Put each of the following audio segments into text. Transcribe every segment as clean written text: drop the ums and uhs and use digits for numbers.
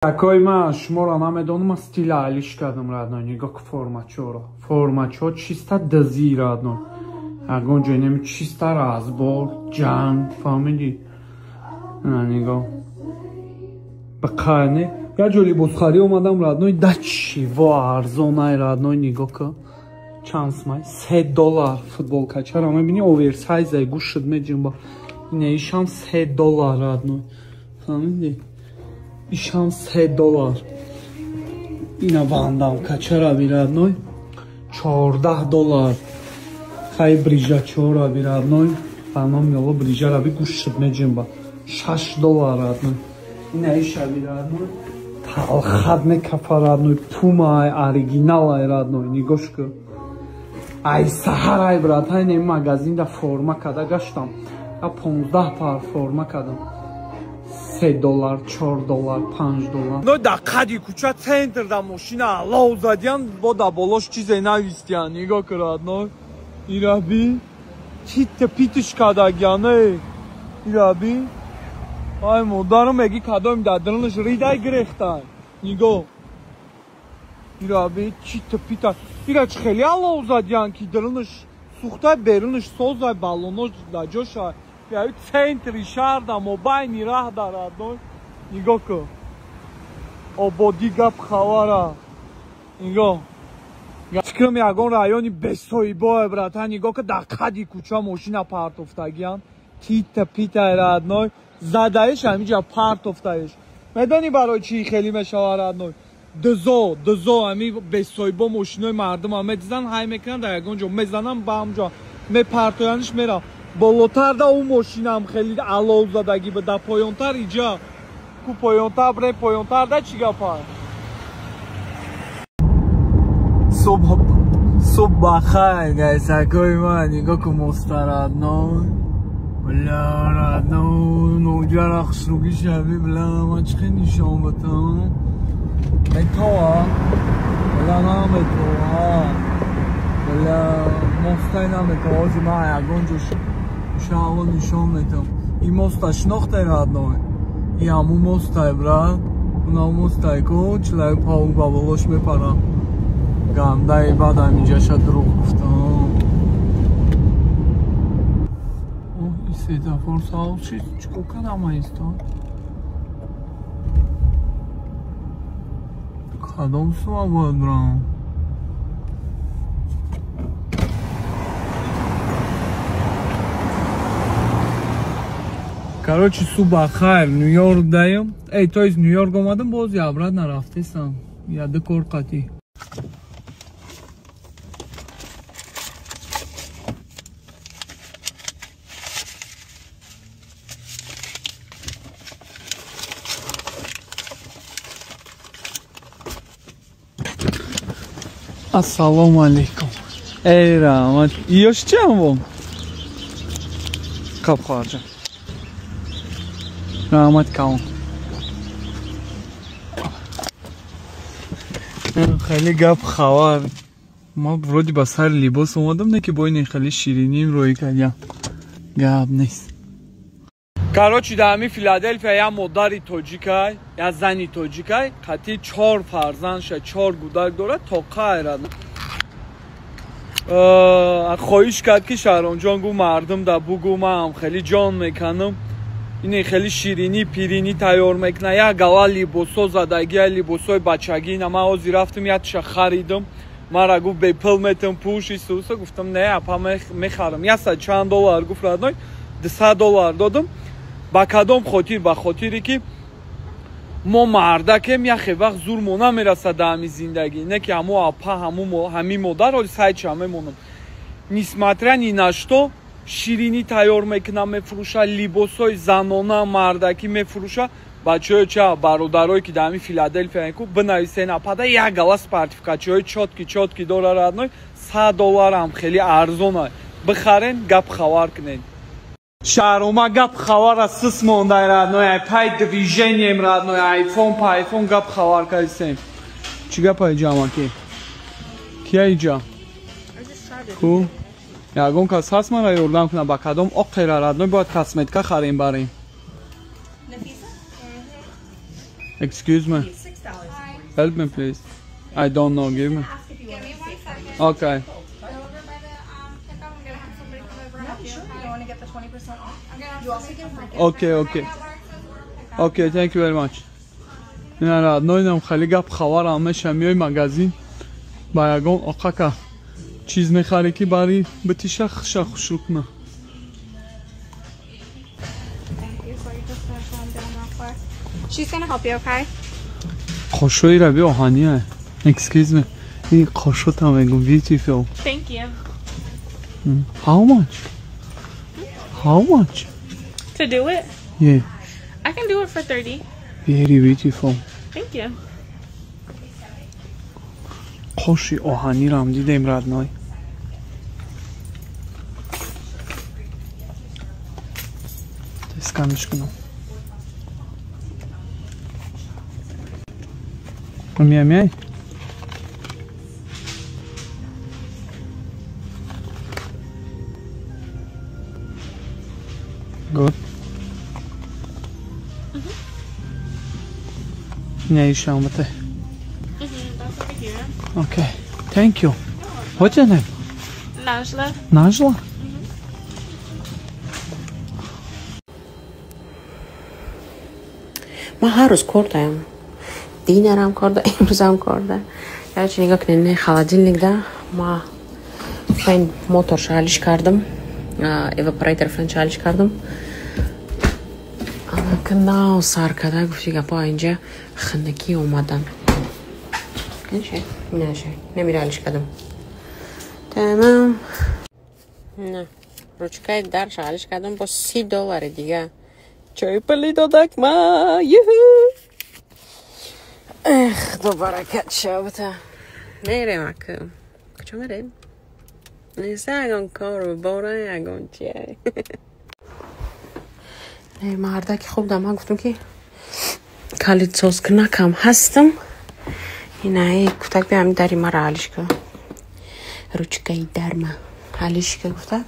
Какой ма шумора намедонма стиля алишкадам родной, нигок форма чора. Форма чо чисто дзи родной. Агон дженем чисто разбор, джан, фамили. Нигок. Бакане. Я джоли босхари омадам родной, да чего арзонай родной, нигок. Чанс май $3 футболка чара мебини оверсайз ай гуш шуд меджимба. Не ишам $3 родной. Фамили. Ишам $3. Ина вандам качара родной. $14. Хай брижа чора родной. Фанам мело брижа раби гуш шуд меджимба. $6 родной. Ина иша родной. Талхадне кафа родной. Пума ай оригинал ай родной. Нигошка. Ай сахарай брат, ай нем магазин да форма када гаштам. А 15 пар форма кадам. $3, $4, $5. Ну да кади куча центр да машина алло задян бода болош чизе навистян ниго родной. Ираби чит питиш кадагяне. Ираби ай модарам меги кадом дадранш ридай грехтай. Ниго Ираби чит пита Ирач хели алло задян ки дранш сухта берунш созай балонош да джоша. Я в центре шарда мобайни рах да родной. Ниго ко ободига пхавара. Ниго чикам ягон райони бесоибо брата. Ниго ко да кади куча машина партофтагиан. Тита пита родной. Задаеш амиджа партофтаеш. медони барои чи хели мешава родной. дзо ами бесоибо машинои мардум ам медизан хай мекунанд да ягон ҷо мезанам ба ҳамҷо мепартояниш мера болотар да у машинам хели аловзадагӣ ба да поёнтар иҷа ку поёнтар бре поёнтар да чӣ гапа субҳ бахайр гайсакои ман нигоҳ ку мустарадной бля радной ноҷара хушругӣ шави бля ман чӣ хел нишон батам метова бля наметова бля мостай наметова ҷи ман ягон ҷош шаҳво нишон метам ин моста шинохтай родной ин ҳамун мостай брат унам мостай ку чилаи паук ба болош мепарам гандаи бад амиҷаша дурӯғ гуфтам ин светофор савол чикор кадам аистод кадом сума бояд брам короче суба хайр нью-йорк даем эй то из нью-йорк омадам боз я обратно рафтесам яда кор қатӣ ассалому алейкум эй раҳмат иёш чам вон капхарҷа раҳмат кавон хеле гап хабар ман вроде ба сари либос омадам не ки бо ин хеле шириним рӯй кардам гап нест короче да ҳамин филадельфия я модари тоҷикай я зани тоҷикай қатъи 4 фарзанд ша 4 гудак дорад то қайрад хоҳиш кард ки шаҳронҷон гу мардум да бугу ман хеле ҷон меканам ин хеле ширинӣ пиринӣ тайёр мекунад як гала либосо задагия либосои бачагӣ ина ман ҳозир рафтам ятша харидам мара гуфт бепул метам пӯши суса гуфтам не апа мехарам яса чанд доллар гуфт родной $200 додам ба кадом хотир ба хотире ки мо мардакем яхе вақт зур мо намерасад да ҳамин зиндагӣ не ки ҳамо апа ҳамин модар ҳоли сайча мемонам нисматра ни на что ширинӣ тайёр мекунам мефурӯша либосҳои занона мардакӣ мефурӯша бачаҳои ча бародарое ки дар ҳамин филадельфия ку бинависен апада як гала спартификатчиҳои чотки дора родной $100 ам хеле арзона бихарен гап хабар кунед шаҳрома гап хабара сис мондай родной ай пай движением родной айфон па айфон гап хабар кардисем чӣ гапа иҷа амаки кия иҷа ку ягон кас ҳаст мара ёрдам кунад ба кадом оқера родной бояд косметика харем барем Excuse me. $6. Help me, please. I don't know. Give me. Give me 1 second. Okay. Over by the pickup, I'm gonna have somebody come over and help you. You want to get the 20% off? I'm gonna have You also somebody get come free over. Okay, okay. Find out where it says order pickup. Okay, thank you very much. نه را نوینم خیلی گپ خبر همه شمیای مغازین با یگان آقا که چیز میخری که باری بتی شخ شروع کنه. Thank you. So you just gonna calm down real quick. She's gonna help you, okay? قاشوی رو بی آهانیه. Excuse me. این قاشو تا میگم beautiful. Thank you. How much? How much? To do it? Yeah, I can do it for 30. very beautiful. Thank you. قاشی آهانی رو هم دیدیم ردنای. اسکنش کنم. میای؟ Good. نه شامته. That's over here. Okay. Thank you. What's your name? Najla. Najla. ما هر روز کردم دینرم کرده امروز هم کرده یعنی چی نگاه کنین خالدیلنیک ده ما فین موتور شغلش کردم ایواپوریتر فین شغلش کردم اما کنه سر کده گفتی که با اینجا خندگی اومدن نشه نمیره حالش کردم تمام نه روچکای در شغلش کردم با $30 دیگه چای پلی دادک ما یهو خدا برکت شابتا میریم اکو کجا میریم؟ نیسته اگان کارو باره اگان چیه نه مردک خوب دم گفتم که کلید سوز که نکم هستم اینه کتک بیام داری مرا حالیش که روچکای در ما حالیش که گفتم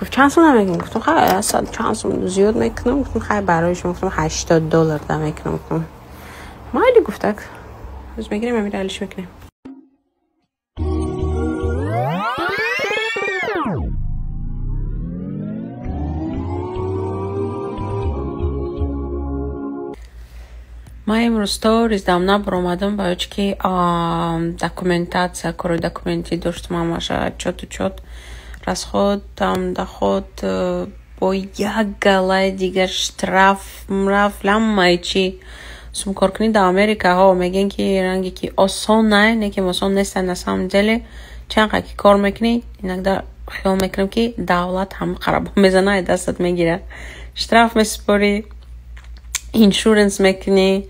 گفت چند سو نمیگم گفتم خیلی اصلا چند سو زیاد میکنم گفتم خیلی برایشون گفتم $80 ده میکنم گفتم مایلی گفتک روز میگیریم امیر علیش میکنیم ما امروز ستوریز دام نبر اومدم باید که دکومنتاcja کار دکومنتی داشتم همشه چوت راز خود там доход با یک گله دیگر شتراف لامای چی سوم کار کنی در امریکا ها میگن که رنگی که آسان نه که آسان نیست на самом деле چند که کار میکنی اینک در خیال میکنم که دولت هم خراب میزنه دستت میگیره شتراف میسپاری اینشورنس میکنی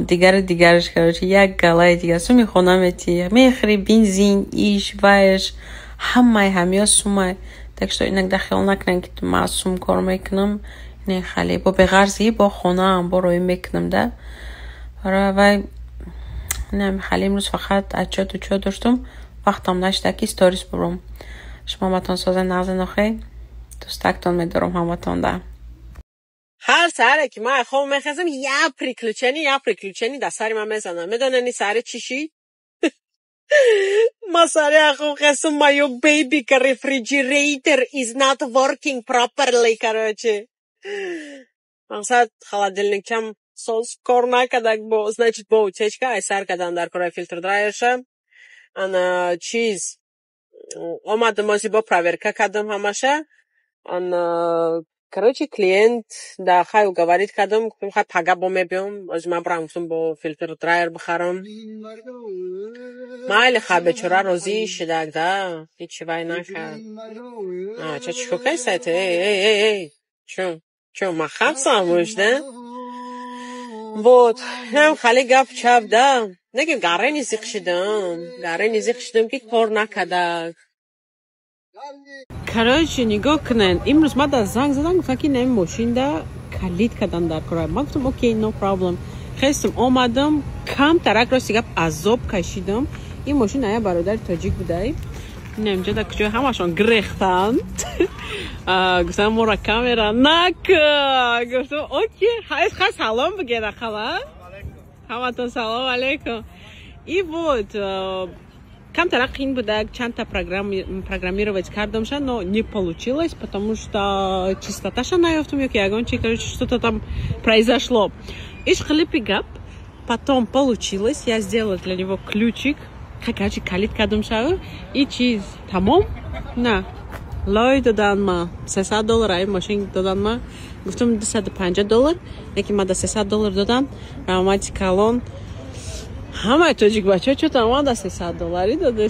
دیگرش که یک گله دیگر سو میخونمتی میخری بنزین ایش وایش همه سومه تکشتو اینک در خیال نکنن که تو معصوم کار میکنم نه خالی با بغرزی با خونه هم با روی میکنم ده و نه خالی امروز فقط اچو داشتم وقتم نشده که ستوریس برم شما ماتون سازه نغز نخی دوستکتون میدارم همتون ده هر سره که ما خواب میخزم یه پریکلوچنی در سری من میزنم میدوننی سره چیشی؟ ما سره خواب خستم مایو بیبی که refrigerator is not working properly короче مقصد холодильникчам соус кор накадак бо значит бо утечка ай сар кадан дар кора фильтр драйерша ана чиз омадам ози бо проверка кадам ҳамаша ана короче клиент да хай уговорит кадам хай пага бо мебиём ози ман брам гуфтам бо фильтр драйер бихарам майли ха бечора розӣ шидак да ҳичи вай накард ча чикокай сайт эй чун ман хамсам уш да вот ҳам хали гап чап да неге гарени зиқ шидам ки кор накадак короче нигоҳ кунен имрӯз ман да занг задам гуфтам ки нами мошинда калид кадан дар кора ман гуфтам окей no problem хестам омадам кам тарак рости гап азоб кашидам این ماشین آیا برادر تاجیک بودایی نمی‌جا کجا همشون گرختند گفتم مورا کامera نک گفتم اوکی خیلی سلام بگیره خلا همتون سلام علیکم и вот кам-то рахин будет чанта программировать кардомша, но не получилось, потому что чистота шанаевтум ёки агончи, короче, что-то там произошло. Иш хлипигап, потом получилось, я сделала для него ключик, короче, калит кардомша, и чиз тамом, на, лой доданма, $300, ай машин доданма, гуфтум $250, яки мада $300 додан, рамати калон, همه توجیک بچه چطور ما $300 داده